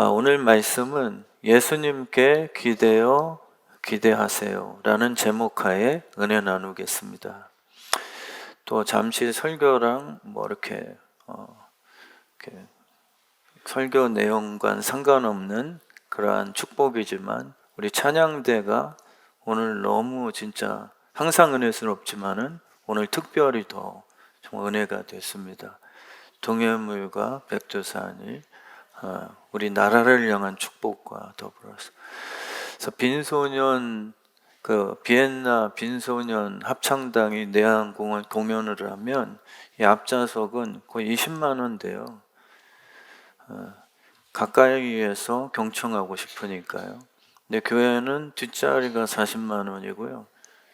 오늘 말씀은 예수님께 기대어 기대하세요 라는 제목하에 은혜 나누겠습니다. 또 잠시 설교랑 이렇게 설교 내용과는 상관없는 그러한 축복이지만 우리 찬양대가 오늘 너무 진짜 항상 은혜스럽지만은 오늘 특별히 더 정말 은혜가 됐습니다. 동해물과 백두산이 우리 나라를 향한 축복과 더불어서 그래서 빈소년 비엔나 빈소년 합창단이 내한공원 공연을 하면 이 앞좌석은 거의 20만 원대요. 가까이에서 경청하고 싶으니까요. 근데 교회는 뒷자리가 40만 원이고요.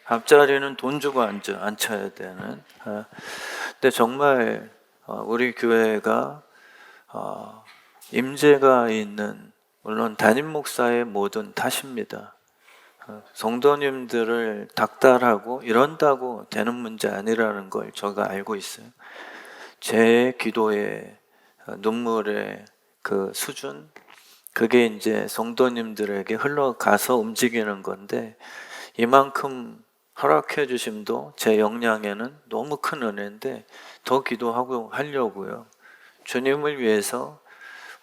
앞자리는 돈 주고 앉아야 되는. 근데 정말 우리 교회가 임재가 있는 물론 담임 목사의 모든 탓입니다. 성도님들을 닥달하고 이런다고 되는 문제 아니라는 걸 제가 알고 있어요. 제 기도의 눈물의 그 수준, 그게 이제 성도님들에게 흘러가서 움직이는 건데 이만큼 허락해 주심도 제 역량에는 너무 큰 은혜인데 더 기도하고 하려고요. 주님을 위해서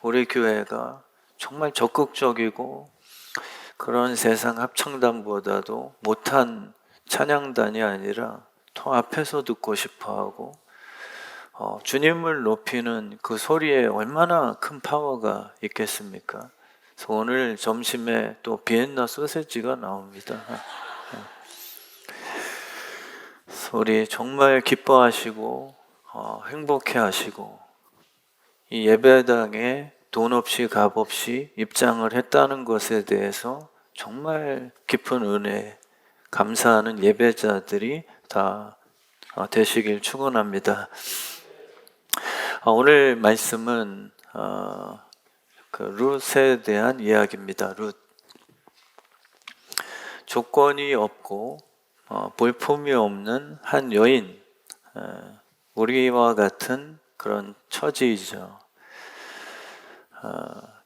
우리 교회가 정말 적극적이고 그런 세상 합창단보다도 못한 찬양단이 아니라 더 앞에서 듣고 싶어하고 주님을 높이는 그 소리에 얼마나 큰 파워가 있겠습니까? 그래서 오늘 점심에 또 비엔나 소세지가 나옵니다. 우리 정말 기뻐하시고 행복해하시고 이 예배당에 돈 없이 값 없이 입장을 했다는 것에 대해서 정말 깊은 은혜, 감사하는 예배자들이 다 되시길 축원합니다. 오늘 말씀은 그 룻에 대한 이야기입니다. 룻. 조건이 없고 볼품이 없는 한 여인, 우리와 같은 그런 처지이죠.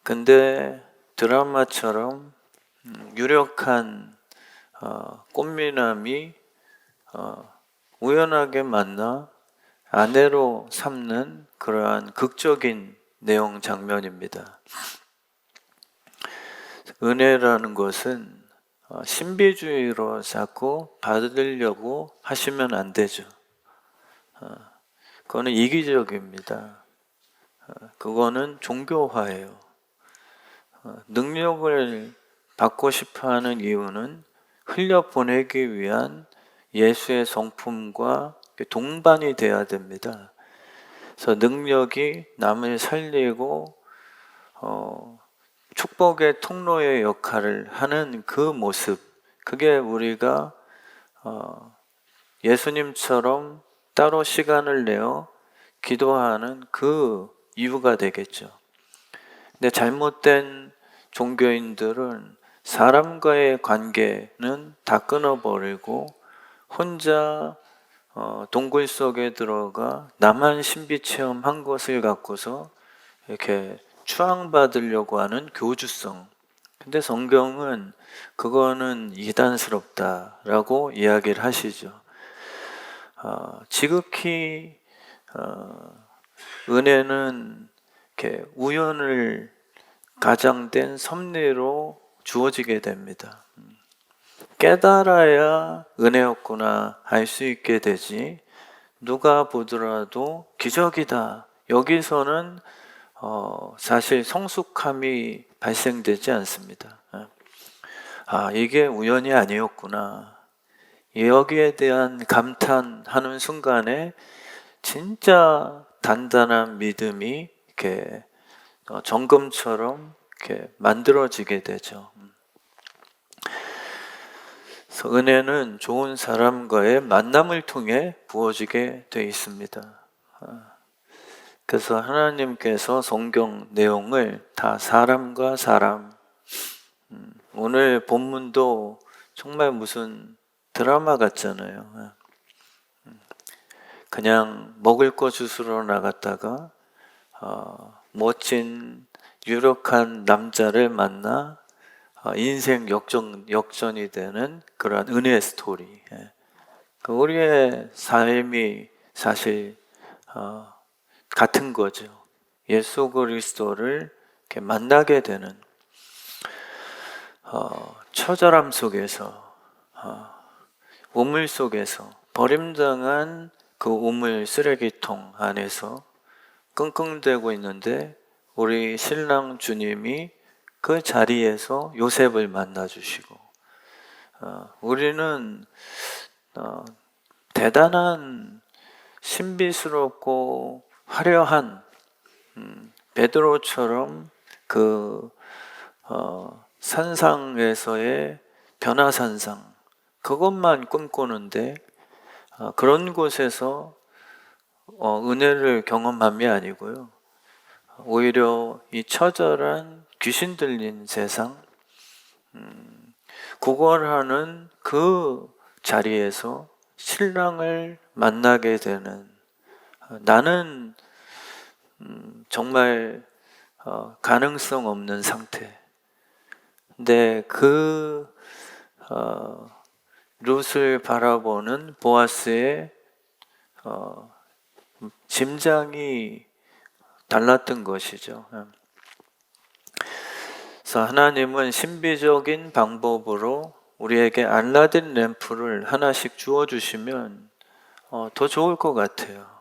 근데 드라마처럼 유력한 꽃미남이 우연하게 만나 아내로 삼는 그러한 극적인 내용 장면입니다. 은혜라는 것은 신비주의로 자꾸 받으려고 하시면 안 되죠. 그거는 이기적입니다. 그거는 종교화예요. 능력을 받고 싶어하는 이유는 흘려보내기 위한 예수의 성품과 동반이 돼야 됩니다. 그래서 능력이 남을 살리고 축복의 통로의 역할을 하는 그 모습, 그게 우리가 예수님처럼 따로 시간을 내어 기도하는 그 이유가 되겠죠. 근데 잘못된 종교인들은 사람과의 관계는 다 끊어버리고 혼자 동굴 속에 들어가 나만 신비 체험한 것을 갖고서 이렇게 추앙받으려고 하는 교주성. 근데 성경은 그거는 이단스럽다라고 이야기를 하시죠. 지극히 은혜는 이렇게 우연을 가장된 섭리로 주어지게 됩니다. 깨달아야 은혜였구나 알 수 있게 되지 누가 보더라도 기적이다. 여기서는 사실 성숙함이 발생되지 않습니다. 이게 우연이 아니었구나. 여기에 대한 감탄하는 순간에 진짜 단단한 믿음이 이렇게 정금처럼 이렇게 만들어지게 되죠. 그래서 은혜는 좋은 사람과의 만남을 통해 부어지게 되어 있습니다. 그래서 하나님께서 성경 내용을 다 사람과 사람, 오늘 본문도 정말 무슨 드라마 같잖아요. 그냥 먹을 거 주스러 나갔다가 멋진 유력한 남자를 만나 인생 역전이 되는 그런 은혜의 스토리. 우리의 삶이 사실 같은 거죠. 예수 그리스도를 이렇게 만나게 되는 처절함 속에서, 우물 속에서, 버림당한 그 우물 쓰레기통 안에서 끙끙대고 있는데 우리 신랑 주님이 그 자리에서 요셉을 만나주시고, 우리는 대단한 신비스럽고 화려한 베드로처럼 그 산상에서의 변화산상, 그것만 꿈꾸는데 그런 곳에서 은혜를 경험함이 아니고요, 오히려 이 처절한 귀신 들린 세상, 구걸하는 그 자리에서 신랑을 만나게 되는, 나는 정말 가능성 없는 상태. 근데 그 룻을 바라보는 보아스의 심장이 달랐던 것이죠. 그래서 하나님은 신비적인 방법으로 우리에게 알라딘 램프를 하나씩 주어주시면 더 좋을 것 같아요.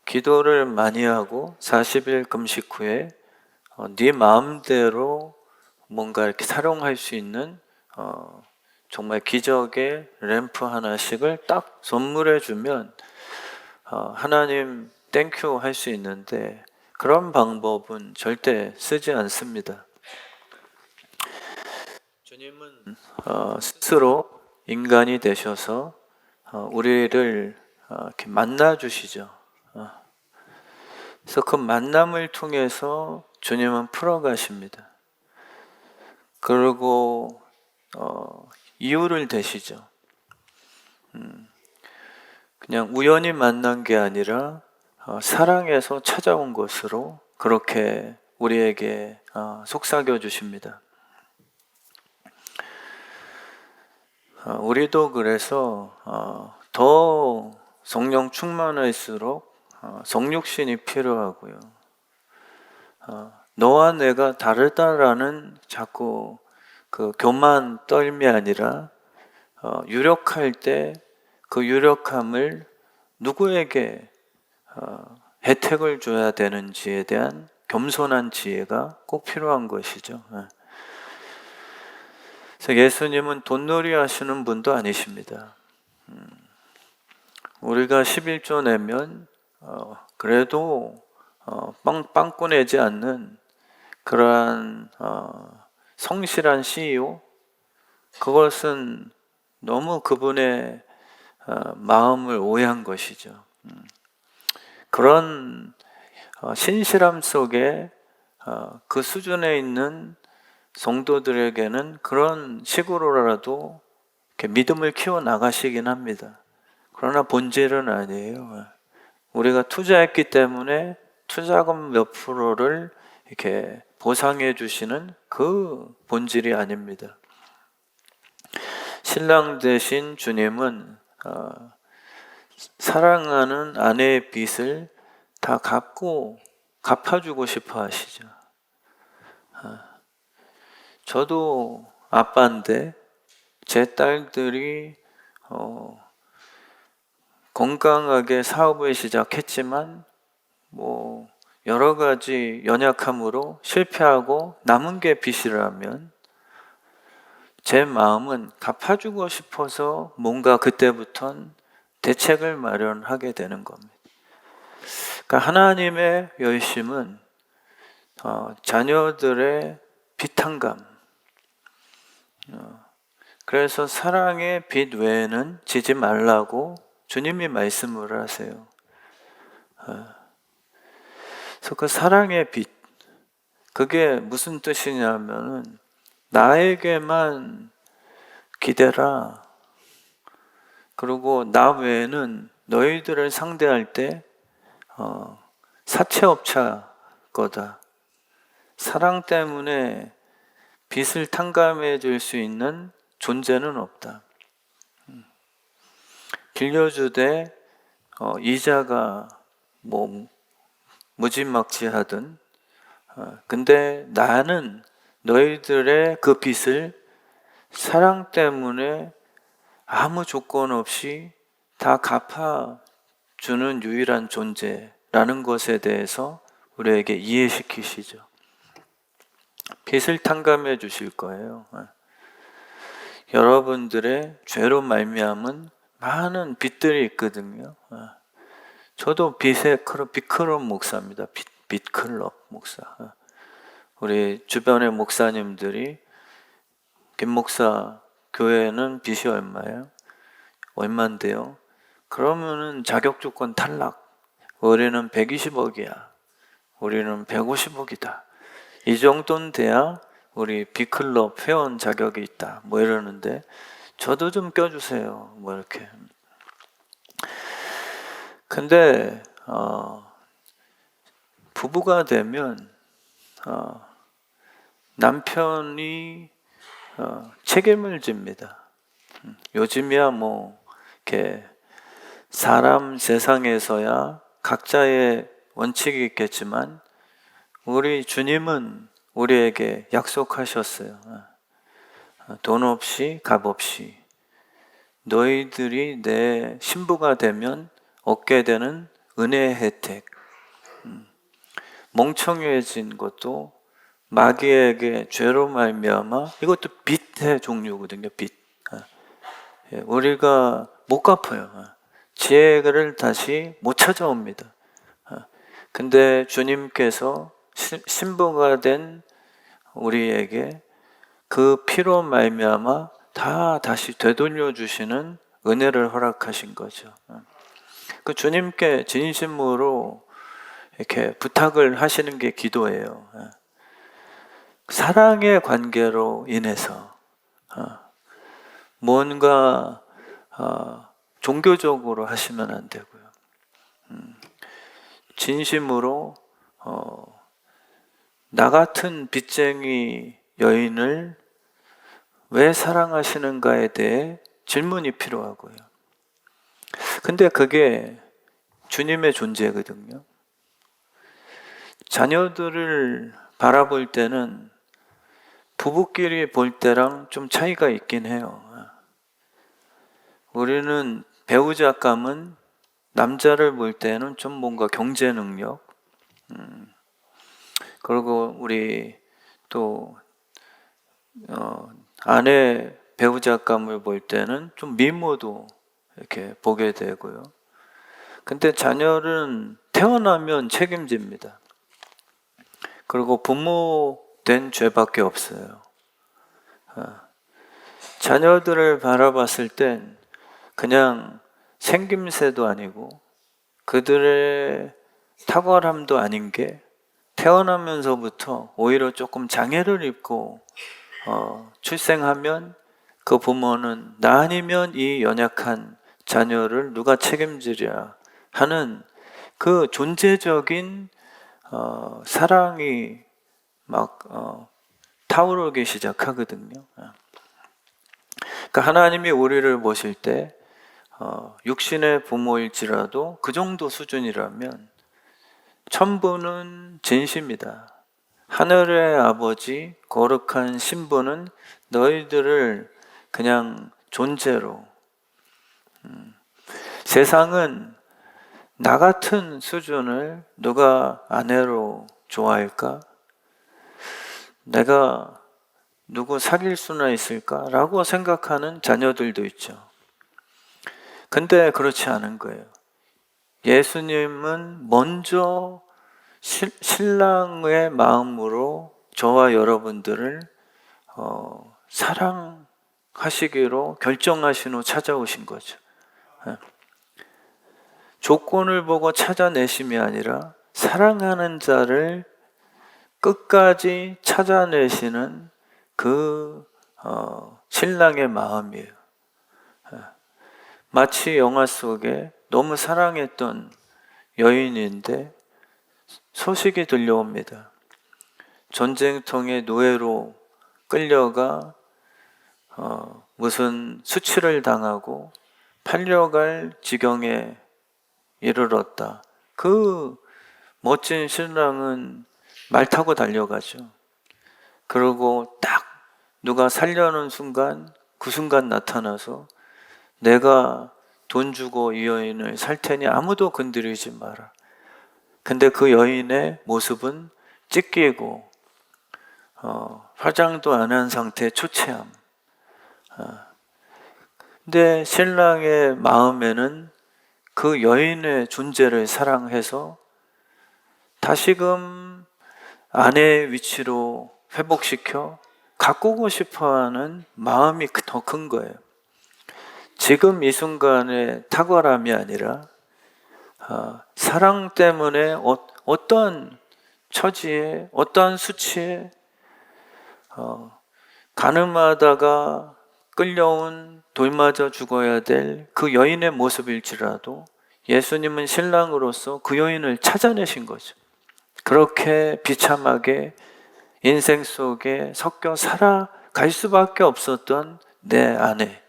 기도를 많이 하고 40일 금식 후에 네 마음대로 뭔가 이렇게 사용할 수 있는 정말 기적의 램프 하나씩을 딱 선물해 주면 하나님 땡큐 할 수 있는데, 그런 방법은 절대 쓰지 않습니다. 주님은 스스로 인간이 되셔서 우리를 이렇게 만나 주시죠. 그래서 그 만남을 통해서 주님은 풀어가십니다. 그리고 이유를 대시죠. 그냥 우연히 만난 게 아니라 사랑에서 찾아온 것으로 그렇게 우리에게 속삭여 주십니다. 우리도 그래서 더 성령 충만할수록 성육신이 필요하고요. 너와 내가 다르다라는 자꾸 그 교만 떨미 아니라 유력할 때 그 유력함을 누구에게 혜택을 줘야 되는지에 대한 겸손한 지혜가 꼭 필요한 것이죠. 그래서 예수님은 돈놀이 하시는 분도 아니십니다. 우리가 11조 내면 그래도 빵꾸 내지 않는 그러한 성실한 CEO, 그것은 너무 그분의 마음을 오해한 것이죠. 그런 신실함 속에 그 수준에 있는 성도들에게는 그런 식으로라도 이렇게 믿음을 키워 나가시긴 합니다. 그러나 본질은 아니에요. 우리가 투자했기 때문에 투자금 몇 프로를 이렇게 보상해 주시는 그 본질이 아닙니다. 신랑 되신 주님은 사랑하는 아내의 빚을 다 갚아주고 싶어 하시죠. 저도 아빠인데 제 딸들이 건강하게 사업을 시작했지만 뭐 여러 가지 연약함으로 실패하고 남은 게 빚이라면 제 마음은 갚아주고 싶어서 뭔가 그때부턴 대책을 마련하게 되는 겁니다. 그러니까 하나님의 열심은 자녀들의 비탄감, 그래서 사랑의 빚 외에는 지지 말라고 주님이 말씀을 하세요. 그래서 그 사랑의 빚, 그게 무슨 뜻이냐면은 나에게만 기대라. 그리고 나 외에는 너희들을 상대할 때 사채업자 거다. 사랑 때문에 빛을 탕감해 줄 수 있는 존재는 없다. 빌려주되 이자가 뭐 무지막지하든 근데 나는 너희들의 그 빛을 사랑 때문에 아무 조건 없이 다 갚아주는 유일한 존재라는 것에 대해서 우리에게 이해시키시죠. 빛을 탕감해 주실 거예요. 여러분들의 죄로 말미암은 많은 빛들이 있거든요. 저도 빛클럽 목사입니다. 빛클럽 목사. 우리 주변의 목사님들이 김 목사 교회는 빚이 얼마예요? 얼만데요? 그러면은 자격 조건 탈락. 우리는 120억이야. 우리는 150억이다. 이 정도는 돼야 우리 빅클럽 회원 자격이 있다. 뭐 이러는데 저도 좀 껴주세요. 뭐 이렇게. 근데 부부가 되면 남편이 책임을 집니다. 요즘이야 뭐 이렇게 사람 세상에서야 각자의 원칙이 있겠지만 우리 주님은 우리에게 약속하셨어요. 돈 없이 값 없이 너희들이 내 신부가 되면 얻게 되는 은혜의 혜택. 멍청해진 것도 마귀에게 죄로 말미암아 이것도 빚의 종류거든요. 빚. 우리가 못 갚아요. 지혜를 다시 못 찾아옵니다. 근데 주님께서 신부가 된 우리에게 그 피로 말미암아 다 다시 되돌려 주시는 은혜를 허락하신 거죠. 그 주님께 진심으로 이렇게 부탁을 하시는 게 기도예요. 사랑의 관계로 인해서 뭔가 종교적으로 하시면 안 되고요. 진심으로 나 같은 빚쟁이 여인을 왜 사랑하시는가에 대해 질문이 필요하고요. 근데 그게 주님의 존재거든요. 자녀들을 바라볼 때는 부부끼리 볼 때랑 좀 차이가 있긴 해요. 우리는 배우자감은 남자를 볼 때는 좀 뭔가 경제 능력, 그리고 우리 또 아내 배우자감을 볼 때는 좀 미모도 이렇게 보게 되고요. 근데 자녀는 태어나면 책임집니다. 그리고 부모 된 죄밖에 없어요. 자녀들을 바라봤을 땐 그냥 생김새도 아니고 그들의 탁월함도 아닌 게 태어나면서부터 오히려 조금 장애를 입고 출생하면 그 부모는 나 아니면 이 연약한 자녀를 누가 책임지랴 하는 그 존재적인 사랑이 막 타오르기 시작하거든요. 그러니까 하나님이 우리를 보실 때 육신의 부모일지라도 그 정도 수준이라면 천부는 진심이다. 하늘의 아버지 거룩한 신부는 너희들을 그냥 존재로 세상은 나 같은 수준을 누가 아내로 좋아할까? 내가 누구 사귈 수나 있을까? 라고 생각하는 자녀들도 있죠. 근데 그렇지 않은 거예요. 예수님은 먼저 신랑의 마음으로 저와 여러분들을 사랑하시기로 결정하신 후 찾아오신 거죠. 조건을 보고 찾아내심이 아니라 사랑하는 자를 끝까지 찾아내시는 그 신랑의 마음이에요. 마치 영화 속에 너무 사랑했던 여인인데 소식이 들려옵니다. 전쟁통의 노예로 끌려가 무슨 수치를 당하고 팔려갈 지경에 이르렀다. 그 멋진 신랑은 말 타고 달려가죠. 그리고 딱 누가 살려는 순간, 그 순간 나타나서 내가 돈 주고 이 여인을 살 테니 아무도 건드리지 마라. 근데 그 여인의 모습은 찢기고 화장도 안 한 상태의 초췌함. 근데 신랑의 마음에는 그 여인의 존재를 사랑해서 다시금 아내의 위치로 회복시켜 가꾸고 싶어하는 마음이 더 큰 거예요. 지금 이 순간의 탁월함이 아니라 사랑 때문에 어떠한 처지에 어떠한 수치에 가늠하다가 끌려온 돌맞아 죽어야 될 그 여인의 모습일지라도 예수님은 신랑으로서 그 여인을 찾아내신 거죠. 그렇게 비참하게 인생 속에 섞여 살아갈 수밖에 없었던 내 아내,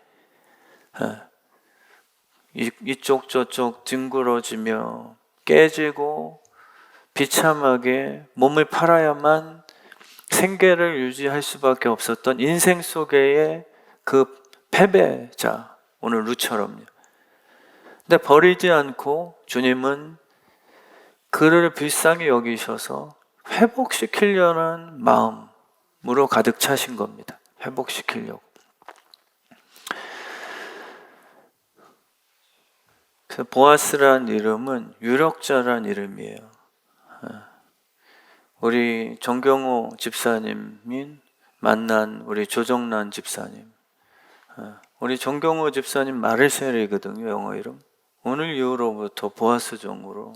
이쪽 저쪽 뒹굴어지며 깨지고 비참하게 몸을 팔아야만 생계를 유지할 수밖에 없었던 인생 속의 그 패배자, 오늘 룻처럼요. 근데 버리지 않고 주님은 그를 불쌍히 여기셔서 회복시키려는 마음으로 가득 차신 겁니다. 회복시키려고. 그래서 보아스란 이름은 유력자란 이름이에요. 우리 정경호 집사님이 만난 우리 조정란 집사님. 우리 정경호 집사님 마르셀이거든요, 영어 이름. 오늘 이후로부터 보아스 종으로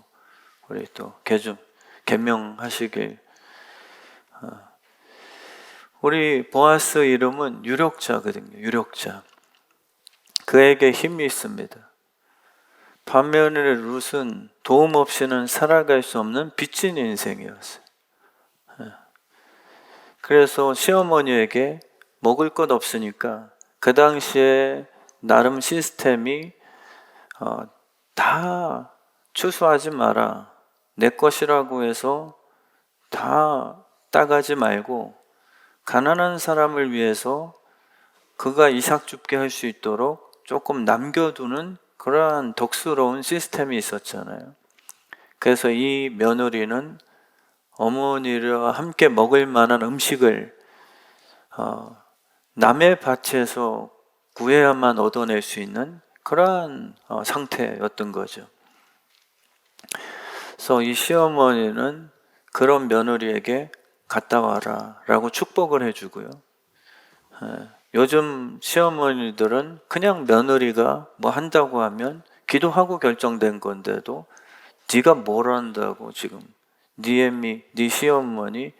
우리 또 개명하시길. 우리 보아스 이름은 유력자거든요, 유력자. 그에게 힘이 있습니다. 반면에 룻은 도움 없이는 살아갈 수 없는 빚진 인생이었어요. 그래서 시어머니에게 먹을 것 없으니까 그 당시에 나름 시스템이 다 추수하지 마라. 내 것이라고 해서 다 따가지 말고 가난한 사람을 위해서 그가 이삭 줍게 할 수 있도록 조금 남겨두는 그러한 덕스러운 시스템이 있었잖아요. 그래서 이 며느리는 어머니와 함께 먹을 만한 음식을 남의 밭에서 구해야만 얻어낼 수 있는 그러한 상태였던 거죠. 그래서 이 시어머니는 그런 며느리에게 갔다 와라 라고 축복을 해주고요. 요즘 시어머니들은 그냥 며느리가 뭐 한다고 하면 기도하고 결정된 건데도 네가 뭘 한다고 지금 네 시어머니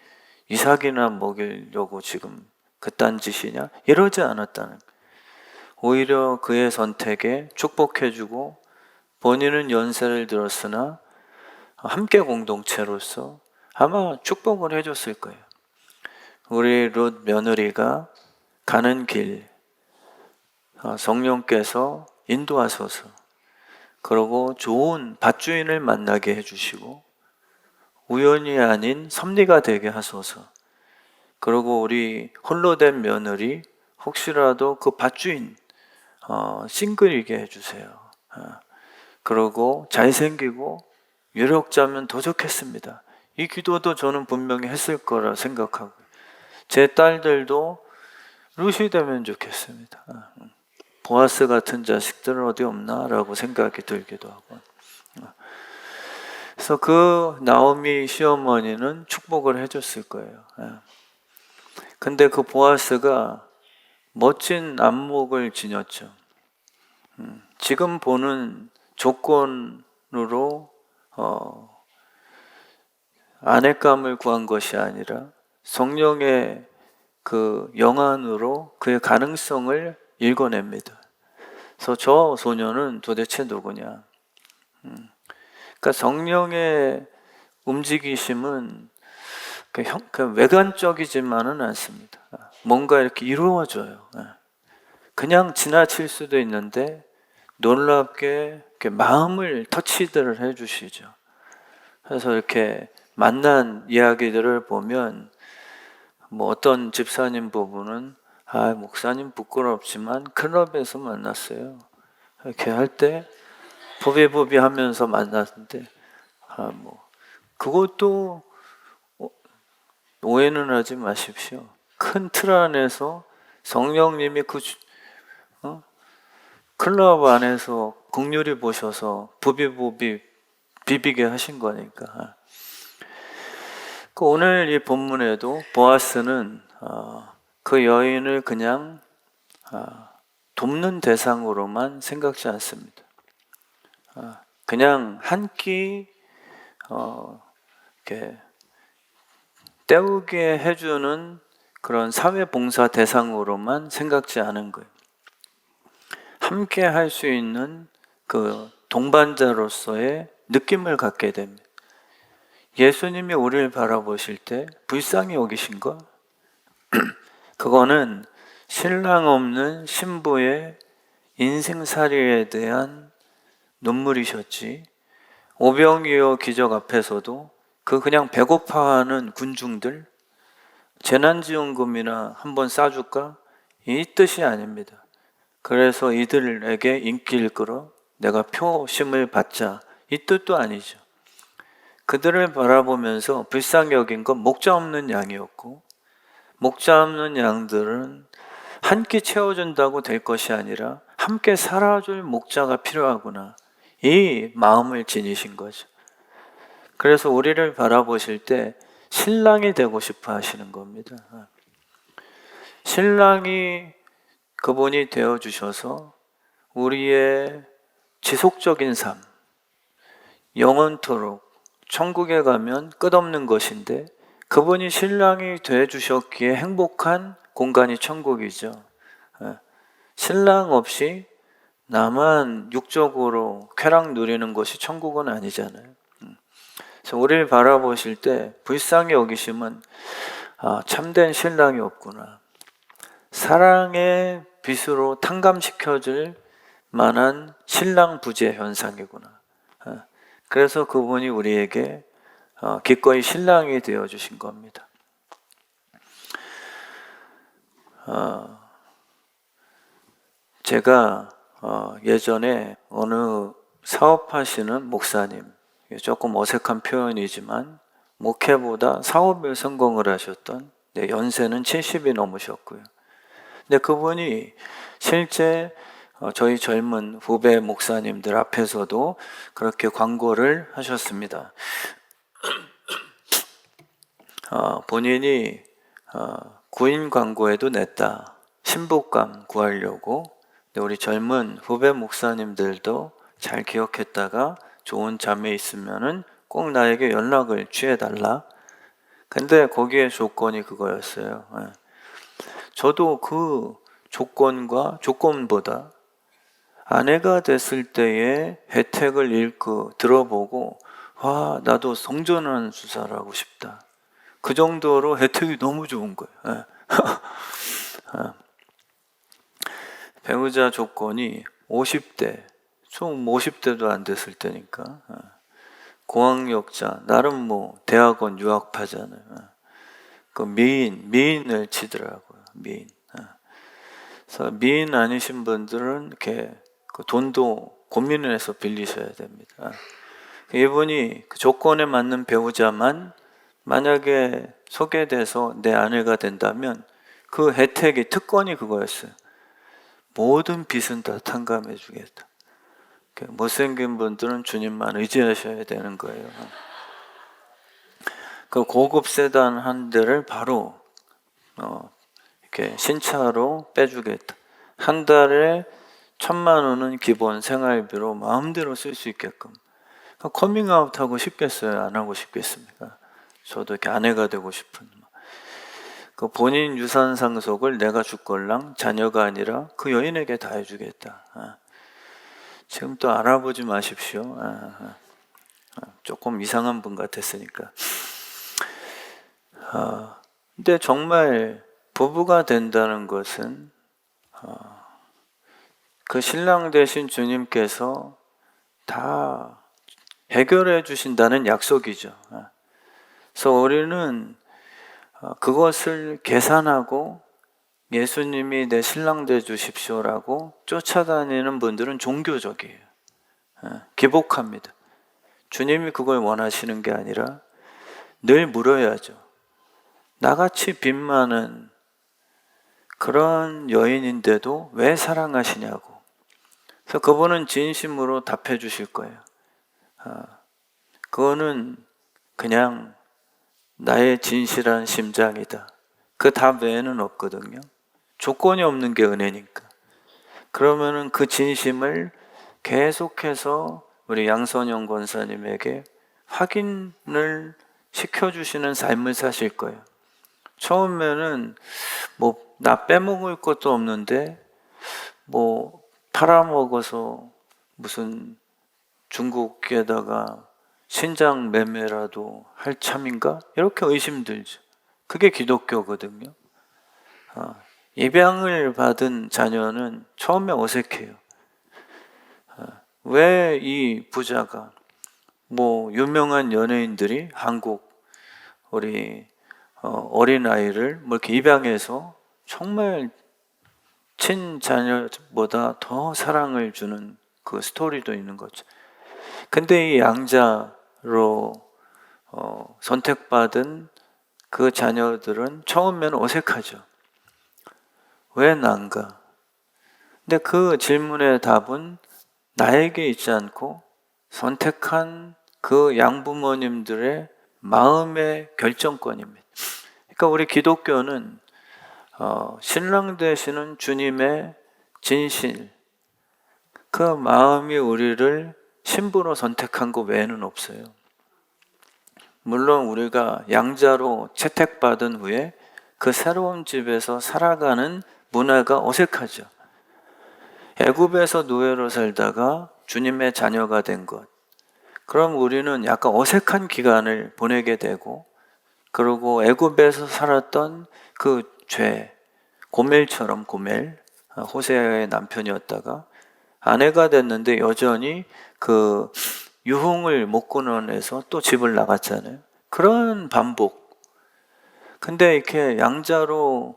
이삭이나 먹이려고 지금 그딴 짓이냐? 이러지 않았다는, 오히려 그의 선택에 축복해주고 본인은 연세를 들었으나 함께 공동체로서 아마 축복을 해줬을 거예요. 우리 룻 며느리가 가는 길 성령께서 인도하소서, 그리고 좋은 밭주인을 만나게 해주시고 우연이 아닌 섭리가 되게 하소서. 그리고 우리 홀로 된 며느리 혹시라도 그 밭주인 싱글이게 해주세요. 그리고 잘생기고 유력자면 더 좋겠습니다. 이 기도도 저는 분명히 했을 거라 생각하고, 제 딸들도 룻이 되면 좋겠습니다. 보아스 같은 자식들은 어디 없나 라고 생각이 들기도 하고. 그래서 그 나오미 시어머니는 축복을 해줬을 거예요. 근데 그 보아스가 멋진 안목을 지녔죠. 지금 보는 조건으로 아내감을 구한 것이 아니라 성령의 그 영안으로 그의 가능성을 읽어냅니다. 그래서 저 소녀는 도대체 누구냐? 그러니까 성령의 움직이심은 그 외관적이지만은 않습니다. 뭔가 이렇게 이루어져요. 그냥 지나칠 수도 있는데 놀랍게 이렇게 마음을 터치들을 해주시죠. 그래서 이렇게 만난 이야기들을 보면 뭐 어떤 집사님 부부는 목사님 부끄럽지만 클럽에서 만났어요. 이렇게 할 때 부비부비 하면서 만났는데 그것도 오해는 하지 마십시오. 큰 틀 안에서 성령님이 클럽 안에서 긍휼히 보셔서 부비부비 비비게 하신 거니까. 오늘 이 본문에도 보아스는 그 여인을 그냥 돕는 대상으로만 생각지 않습니다. 그냥 한 끼 이렇게 때우게 해주는 그런 사회봉사 대상으로만 생각지 않은 거예요. 함께 할 수 있는 그 동반자로서의 느낌을 갖게 됩니다. 예수님이 우리를 바라보실 때 불쌍히 여기신 것, 그거는 신랑 없는 신부의 인생살이에 대한 눈물이셨지, 오병이어 기적 앞에서도 그냥 배고파하는 군중들, 재난지원금이나 한번 싸줄까? 이 뜻이 아닙니다. 그래서 이들에게 인기를 끌어 내가 표심을 받자, 이 뜻도 아니죠. 그들을 바라보면서 불쌍히 여긴 건 목자 없는 양이었고, 목자 없는 양들은 한 끼 채워준다고 될 것이 아니라 함께 살아줄 목자가 필요하구나, 이 마음을 지니신 거죠. 그래서 우리를 바라보실 때 신랑이 되고 싶어 하시는 겁니다. 신랑이 그분이 되어주셔서 우리의 지속적인 삶, 영원토록 천국에 가면 끝없는 것인데, 그분이 신랑이 되어주셨기에 행복한 공간이 천국이죠. 신랑 없이 나만 육적으로 쾌락 누리는 것이 천국은 아니잖아요. 그래서 우리를 바라보실 때 불쌍히 여기심은 참된 신랑이 없구나, 사랑의 빛으로 탕감시켜줄 만한 신랑 부재 현상이구나. 그래서 그분이 우리에게 기꺼이 신랑이 되어주신 겁니다. 제가 예전에 어느 사업하시는 목사님, 조금 어색한 표현이지만 목회보다 사업에 성공을 하셨던, 연세는 70이 넘으셨고요. 근데 그분이 실제 저희 젊은 후배 목사님들 앞에서도 그렇게 광고를 하셨습니다. 본인이 구인 광고에도 냈다, 신부감 구하려고. 근데 우리 젊은 후배 목사님들도 잘 기억했다가 좋은 자매 있으면은 꼭 나에게 연락을 취해달라. 근데 거기에 조건이 그거였어요. 저도 그 조건보다 아내가 됐을 때의 혜택을 들어보고, 나도 성전환 수사를 하고 싶다, 그 정도로 혜택이 너무 좋은 거예요. 배우자 조건이 50대, 총 50대도 안 됐을 때니까, 고학력자, 나름 대학원 유학파잖아요. 그 미인을 치더라고요. 미인. 그래서 미인 아니신 분들은 이렇게 그 돈도 고민을 해서 빌리셔야 됩니다. 이분이 그 조건에 맞는 배우자만 만약에 소개돼서 내 아내가 된다면 그 혜택이, 특권이 그거였어요. 모든 빚은 다 탕감해 주겠다. 못생긴 분들은 주님만 의지하셔야 되는 거예요. 그 고급 세단 한 대를 바로 이렇게 신차로 빼주겠다. 한 달에 1,000,000원은 기본 생활비로 마음대로 쓸 수 있게끔. 커밍아웃 하고 싶겠어요? 안 하고 싶겠습니까? 저도 이렇게 아내가 되고 싶은. 그 본인 유산 상속을 내가 줄걸랑 자녀가 아니라 그 여인에게 다 해주겠다. 지금 또 알아보지 마십시오. 조금 이상한 분 같았으니까. 근데 정말 부부가 된다는 것은 그 신랑 되신 주님께서 다 해결해 주신다는 약속이죠. 그래서 우리는 그것을 계산하고 예수님이 내 신랑 돼 주십시오라고 쫓아다니는 분들은 종교적이에요. 기복합니다. 주님이 그걸 원하시는 게 아니라 늘 물어야죠. 나같이 빚 많은 그런 여인인데도 왜 사랑하시냐고. 그래서 그분은 진심으로 답해 주실 거예요. 그거는 그냥 나의 진실한 심장이다. 그 답 외에는 없거든요. 조건이 없는 게 은혜니까. 그러면은 그 진심을 계속해서 우리 양선영 권사님에게 확인을 시켜주시는 삶을 사실 거예요. 처음에는 나 빼먹을 것도 없는데 팔아먹어서 무슨 중국에다가 신장 매매라도 할 참인가? 이렇게 의심들죠. 그게 기독교거든요. 입양을 받은 자녀는 처음에 어색해요. 왜 이 부자가 유명한 연예인들이 한국 우리 어린아이를 이렇게 입양해서 정말 친자녀보다 더 사랑을 주는 그 스토리도 있는 거죠. 근데 이 양자로 선택받은 그 자녀들은 처음에는 어색하죠. 왜 난가? 근데 그 질문의 답은 나에게 있지 않고 선택한 그 양부모님들의 마음의 결정권입니다. 그러니까 우리 기독교는 신랑 되시는 주님의 진실, 그 마음이 우리를 신부로 선택한 것 외에는 없어요. 물론 우리가 양자로 채택받은 후에 그 새로운 집에서 살아가는 문화가 어색하죠. 애굽에서 노예로 살다가 주님의 자녀가 된 것. 그럼 우리는 약간 어색한 기간을 보내게 되고, 그리고 애굽에서 살았던 그 죄, 고멜처럼 호세아의 남편이었다가 아내가 됐는데 여전히 그 유흥을 못 끊어내서 또 집을 나갔잖아요. 그런 반복. 근데 이렇게 양자로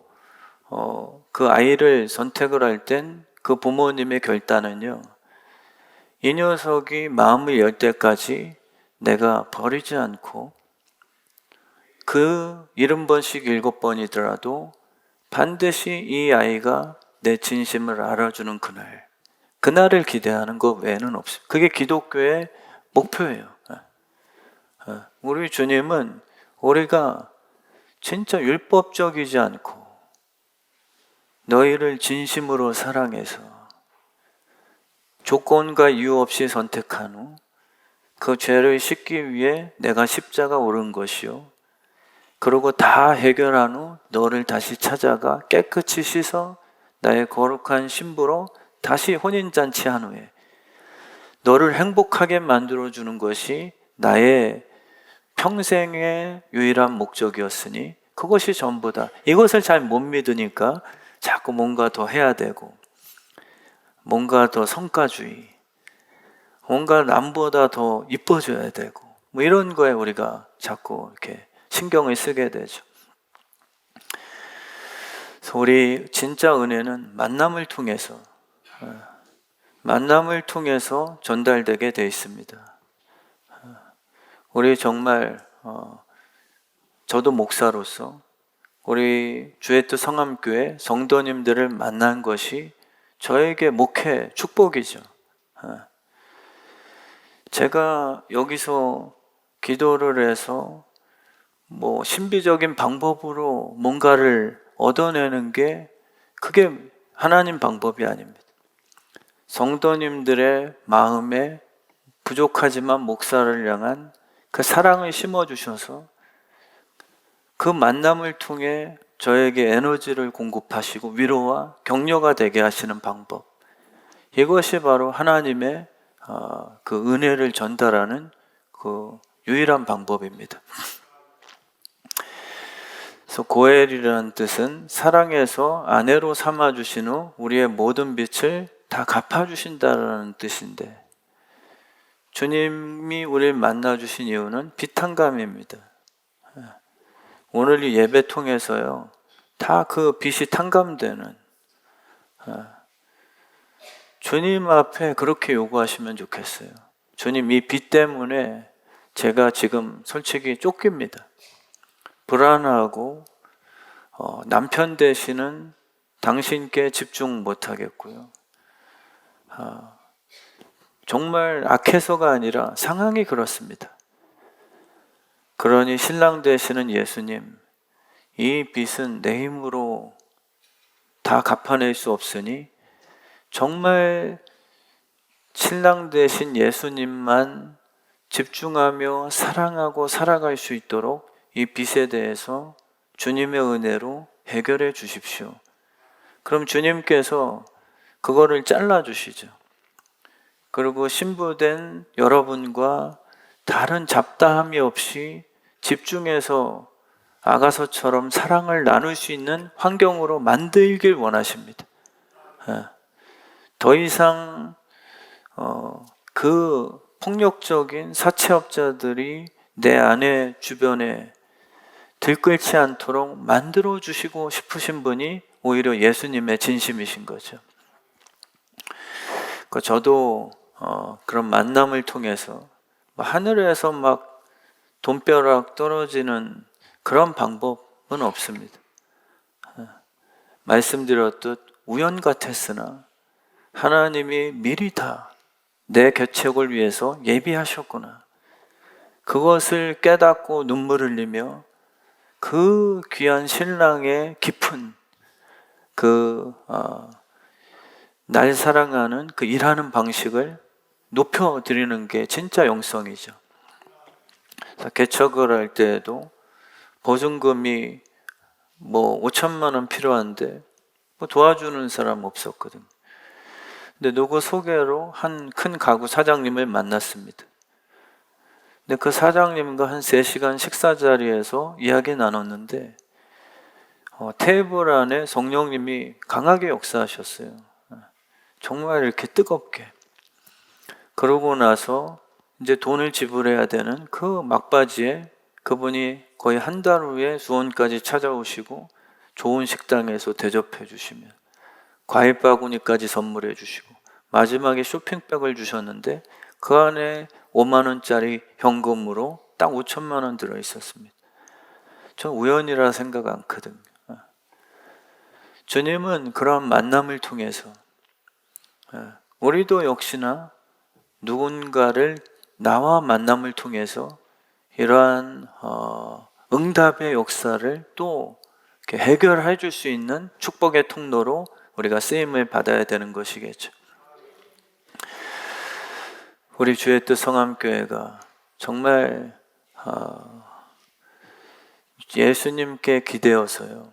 그 아이를 선택을 할 땐 그 부모님의 결단은요, 이 녀석이 마음을 열 때까지 내가 버리지 않고 그 70번씩 7번이더라도 반드시 이 아이가 내 진심을 알아주는 그날을 기대하는 것 외에는 없어요. 그게 기독교의 목표예요. 우리 주님은 우리가 진짜 율법적이지 않고 너희를 진심으로 사랑해서 조건과 이유 없이 선택한 후 그 죄를 씻기 위해 내가 십자가 오른 것이요. 그리고 다 해결한 후 너를 다시 찾아가 깨끗이 씻어 나의 거룩한 신부로 다시 혼인잔치한 후에 너를 행복하게 만들어주는 것이 나의 평생의 유일한 목적이었으니 그것이 전부다. 이것을 잘 못 믿으니까 자꾸 뭔가 더 해야 되고, 뭔가 더 성과주의, 뭔가 남보다 더 이뻐져야 되고, 이런 거에 우리가 자꾸 이렇게 신경을 쓰게 되죠. 그래서 우리 진짜 은혜는 만남을 통해서 전달되게 돼 있습니다. 우리 정말 저도 목사로서 우리 주의 뜻 성암교회 성도님들을 만난 것이 저에게 목회 축복이죠. 제가 여기서 기도를 해서 신비적인 방법으로 뭔가를 얻어내는 게 그게 하나님 방법이 아닙니다. 성도님들의 마음에 부족하지만 목사를 향한 그 사랑을 심어주셔서 그 만남을 통해 저에게 에너지를 공급하시고 위로와 격려가 되게 하시는 방법. 이것이 바로 하나님의 그 은혜를 전달하는 그 유일한 방법입니다. 그래서 고엘이라는 뜻은 사랑해서 아내로 삼아주신 후 우리의 모든 빛을 다 갚아주신다라는 뜻인데, 주님이 우리를 만나주신 이유는 빛탕감입니다. 오늘 이 예배 통해서요, 다 그 빛이 탕감되는, 주님 앞에 그렇게 요구하시면 좋겠어요. 주님, 이 빛 때문에 제가 지금 솔직히 쫓깁니다. 불안하고 남편 되시는 당신께 집중 못하겠고요. 정말 악해서가 아니라 상황이 그렇습니다. 그러니 신랑 되시는 예수님, 이 빚은 내 힘으로 다 갚아낼 수 없으니 정말 신랑 되신 예수님만 집중하며 사랑하고 살아갈 수 있도록 이 빚에 대해서 주님의 은혜로 해결해 주십시오. 그럼 주님께서 그거를 잘라주시죠. 그리고 신부된 여러분과 다른 잡다함이 없이 집중해서 아가서처럼 사랑을 나눌 수 있는 환경으로 만들길 원하십니다. 더 이상 그 폭력적인 사채업자들이 내 아내 주변에 들끓지 않도록 만들어 주시고 싶으신 분이 오히려 예수님의 진심이신 거죠. 저도 그런 만남을 통해서 하늘에서 막 돈벼락 떨어지는 그런 방법은 없습니다. 말씀드렸듯 우연 같았으나 하나님이 미리 다 내 개척을 위해서 예비하셨구나. 그것을 깨닫고 눈물 흘리며 그 귀한 신랑의 깊은 날 사랑하는 그 일하는 방식을 높여드리는 게 진짜 영성이죠. 개척을 할 때에도 보증금이 5천만 원 필요한데 도와주는 사람 없었거든요. 근데 누구 소개로 한 큰 가구 사장님을 만났습니다. 근데 그 사장님과 한 3시간 식사 자리에서 이야기 나눴는데 테이블 안에 성령님이 강하게 역사하셨어요. 정말 이렇게 뜨겁게. 그러고 나서 이제 돈을 지불해야 되는 그 막바지에 그분이 거의 한 달 후에 수원까지 찾아오시고 좋은 식당에서 대접해 주시면 과일 바구니까지 선물해 주시고 마지막에 쇼핑백을 주셨는데 그 안에 5만 원짜리 현금으로 딱 5천만 원 들어 있었습니다. 전 우연이라 생각 않거든요. 주님은 그런 만남을 통해서 우리도 역시나 누군가를 나와 만남을 통해서 이러한 응답의 역사를 또 해결해 줄 수 있는 축복의 통로로 우리가 쓰임을 받아야 되는 것이겠죠. 우리 주의 뜻 성함교회가 정말 예수님께 기대어서요.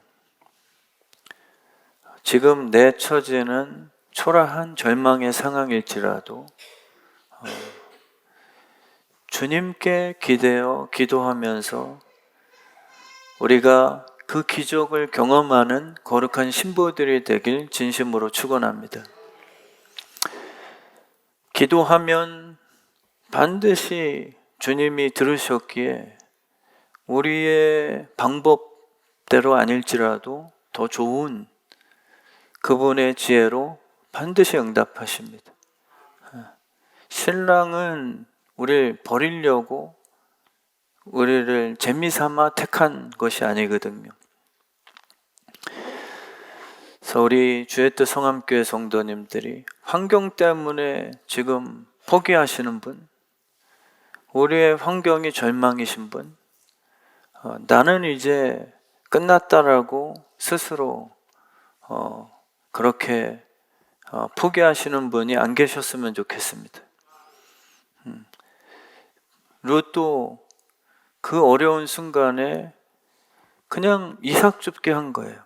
지금 내 처지는 초라한 절망의 상황일지라도 주님께 기대어 기도하면서 우리가 그 기적을 경험하는 거룩한 신부들이 되길 진심으로 축원합니다. 기도하면 반드시 주님이 들으셨기에 우리의 방법대로 아닐지라도 더 좋은 그분의 지혜로 반드시 응답하십니다. 신랑은 우리를 버리려고 우리를 재미삼아 택한 것이 아니거든요. 그래서 우리 주의 뜻 성함교회 성도님들이 환경 때문에 지금 포기하시는 분, 우리의 환경이 절망이신 분, 나는 이제 끝났다라고 스스로 그렇게 포기하시는 분이 안 계셨으면 좋겠습니다. 룻도 그 어려운 순간에 그냥 이삭 줍게 한 거예요.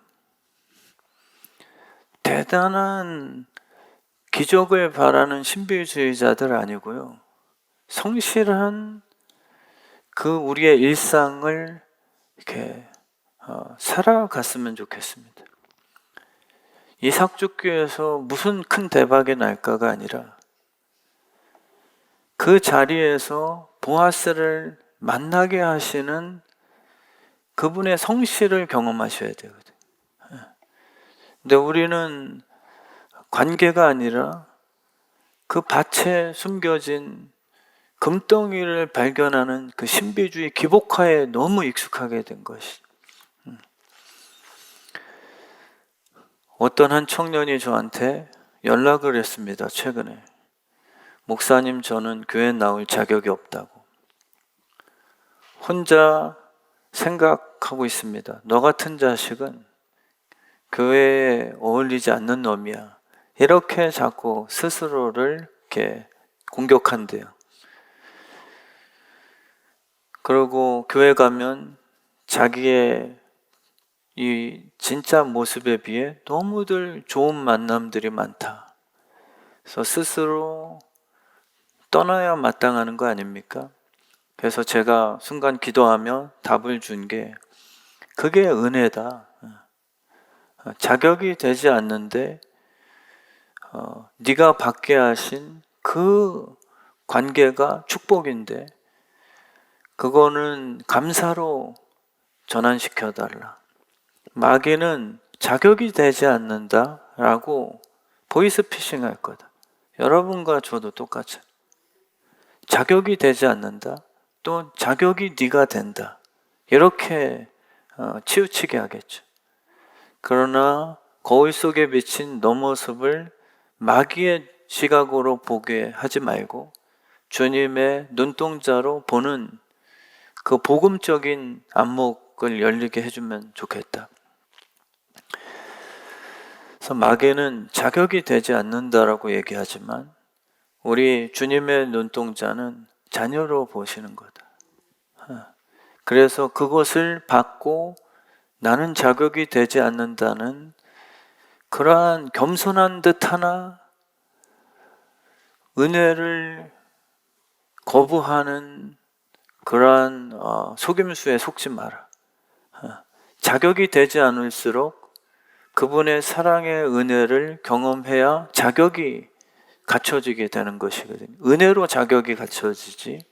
대단한 기적을 바라는 신비주의자들 아니고요. 성실한 그 우리의 일상을 이렇게 살아갔으면 좋겠습니다. 이 삭죽교에서 무슨 큰 대박이 날까가 아니라 그 자리에서 보아스를 만나게 하시는 그분의 성실을 경험하셔야 되거든요. 근데 우리는 관계가 아니라 그 밭에 숨겨진 금덩이를 발견하는 그 신비주의 기복화에 너무 익숙하게 된 것이. 어떤 한 청년이 저한테 연락을 했습니다. 최근에. 목사님, 저는 교회 나올 자격이 없다고. 혼자 생각하고 있습니다. 너 같은 자식은 교회에 어울리지 않는 놈이야. 이렇게 자꾸 스스로를 이렇게 공격한대요. 그리고 교회 가면 자기의 이 진짜 모습에 비해 너무들 좋은 만남들이 많다. 그래서 스스로 떠나야 마땅하는 거 아닙니까? 그래서 제가 순간 기도하며 답을 준 게 그게 은혜다. 자격이 되지 않는데 네가 받게 하신 그 관계가 축복인데 그거는 감사로 전환시켜달라. 마귀는 자격이 되지 않는다라고 보이스피싱 할 거다. 여러분과 저도 똑같이 자격이 되지 않는다. 또 자격이 네가 된다. 이렇게 치우치게 하겠죠. 그러나 거울 속에 비친 너 모습을 마귀의 시각으로 보게 하지 말고 주님의 눈동자로 보는 그 복음적인 안목을 열리게 해주면 좋겠다. 그래서 마귀는 자격이 되지 않는다라고 얘기하지만 우리 주님의 눈동자는 자녀로 보시는 거다. 그래서 그것을 받고 나는 자격이 되지 않는다는 그러한 겸손한 듯 하나 은혜를 거부하는 그러한 속임수에 속지 마라. 자격이 되지 않을수록 그분의 사랑의 은혜를 경험해야 자격이 갖춰지게 되는 것이거든요. 은혜로 자격이 갖춰지지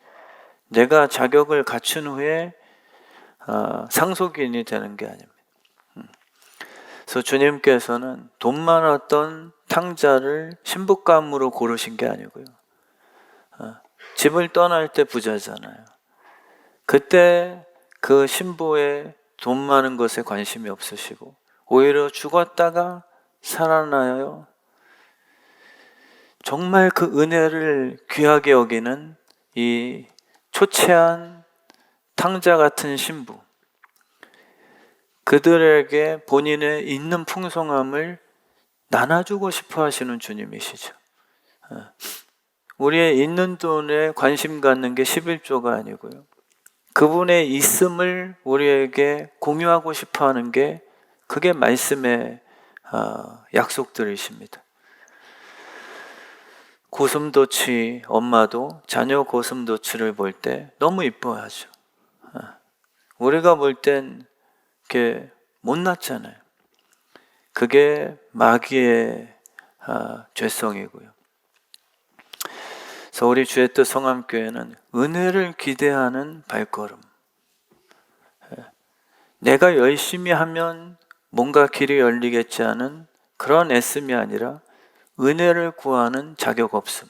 내가 자격을 갖춘 후에 상속인이 되는 게 아닙니다. 그래서 주님께서는 돈 많았던 탕자를 신부감으로 고르신 게 아니고요. 집을 떠날 때 부자잖아요. 그때 그 신부의 돈 많은 것에 관심이 없으시고 오히려 죽었다가 살아나요. 정말 그 은혜를 귀하게 여기는 이 초췌한 탕자 같은 신부, 그들에게 본인의 있는 풍성함을 나눠주고 싶어 하시는 주님이시죠. 우리의 있는 돈에 관심 갖는 게 11조가 아니고요. 그분의 있음을 우리에게 공유하고 싶어 하는 게 그게 말씀의 약속들이십니다. 고슴도치 엄마도 자녀 고슴도치를 볼 때 너무 이뻐하죠. 우리가 볼 땐 이렇게 못났잖아요. 그게 마귀의 죄성이고요. 그래서 우리 주의 뜻 성암교회는 은혜를 기대하는 발걸음. 내가 열심히 하면 뭔가 길이 열리겠지 하는 그런 애씀이 아니라 은혜를 구하는 자격 없음.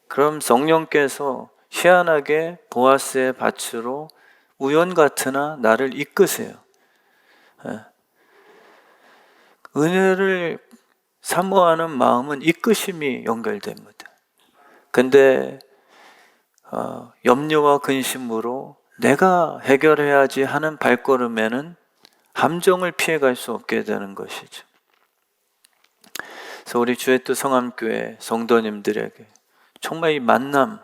그럼 성령께서 희한하게 보아스의 밭으로 우연 같으나 나를 이끄세요. 은혜를 사모하는 마음은 이끄심이 연결됩니다. 근데 염려와 근심으로 내가 해결해야지 하는 발걸음에는 함정을 피해갈 수 없게 되는 것이죠. 그래서 우리 주의 뜻 성암교회 성도님들에게 정말 이 만남,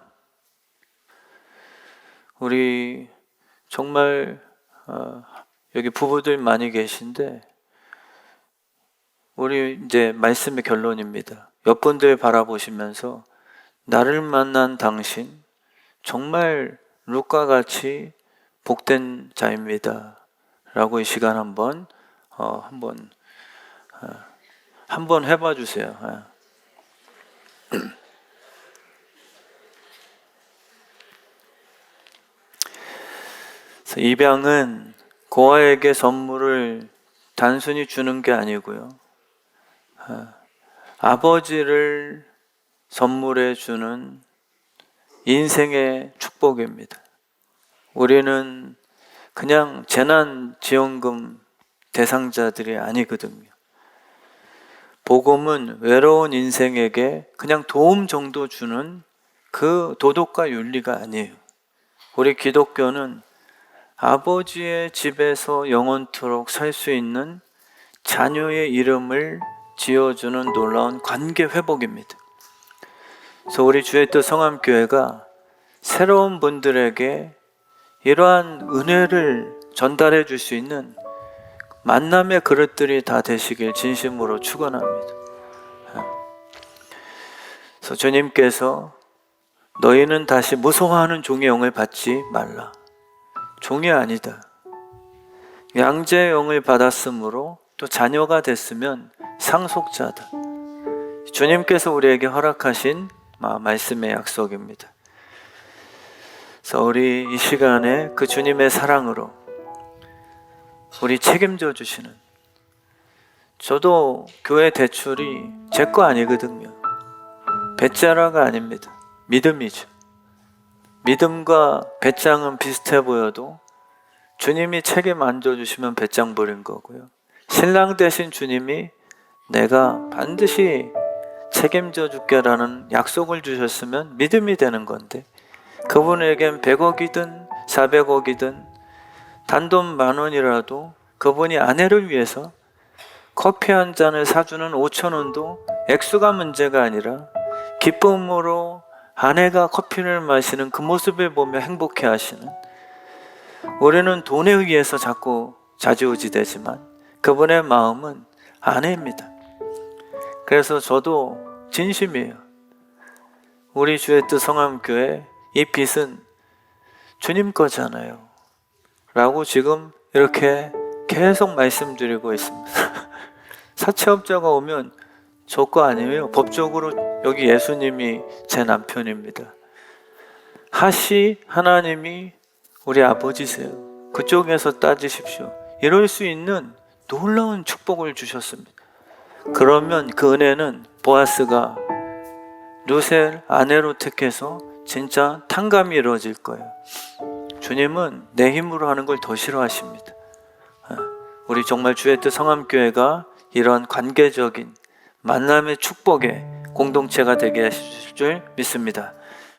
우리 정말 여기 부부들 많이 계신데 우리 이제 말씀의 결론입니다. 옆분들 바라보시면서 나를 만난 당신 정말 룻과 같이 복된 자입니다 라고 이 시간 한번 해봐 주세요. 그래서 입양은 고아에게 선물을 단순히 주는 게 아니고요, 아버지를 선물해 주는 인생의 축복입니다. 우리는 그냥 재난지원금 대상자들이 아니거든요. 복음은 외로운 인생에게 그냥 도움 정도 주는 그 도덕과 윤리가 아니에요. 우리 기독교는 아버지의 집에서 영원토록 살 수 있는 자녀의 이름을 지어주는 놀라운 관계 회복입니다. 그래서 우리 주의 뜻 성암교회가 새로운 분들에게 이러한 은혜를 전달해 줄 수 있는 만남의 그릇들이 다 되시길 진심으로 축원합니다. 그래서 주님께서 너희는 다시 무서워하는 종의 영을 받지 말라. 종이 아니다. 양자의 영을 받았으므로 또 자녀가 됐으면 상속자다. 주님께서 우리에게 허락하신 말씀의 약속입니다. 그래서 우리 이 시간에 그 주님의 사랑으로 우리 책임져 주시는, 저도 교회 대출이 제 거 아니거든요. 배짜라가 아닙니다. 믿음이죠. 믿음과 배짱은 비슷해 보여도 주님이 책임 안 져주시면 배짱 부린 거고요, 신랑 되신 주님이 내가 반드시 책임져 줄게라는 약속을 주셨으면 믿음이 되는 건데, 그분에겐 100억이든 400억이든 단돈 10,000원이라도 그분이 아내를 위해서 커피 한 잔을 사주는 5,000원도 액수가 문제가 아니라 기쁨으로 아내가 커피를 마시는 그 모습을 보며 행복해 하시는, 우리는 돈에 의해서 자꾸 좌지우지되지만 그분의 마음은 아내입니다. 그래서 저도 진심이에요. 우리 주의 뜻 성암교회 이 빚은 주님 거잖아요 라고 지금 이렇게 계속 말씀드리고 있습니다. 사채업자가 오면 저 거 아니에요. 법적으로 여기 예수님이 제 남편입니다. 하나님이 우리 아버지세요. 그쪽에서 따지십시오. 이럴 수 있는 놀라운 축복을 주셨습니다. 그러면 그 은혜는 보아스가 루셀 아내로 택해서 진짜 탕감이 이루어질 거예요. 주님은 내 힘으로 하는 걸 더 싫어하십니다. 우리 정말 주의 뜻 성암교회가 이런 관계적인 만남의 축복의 공동체가 되게 하실 줄 믿습니다.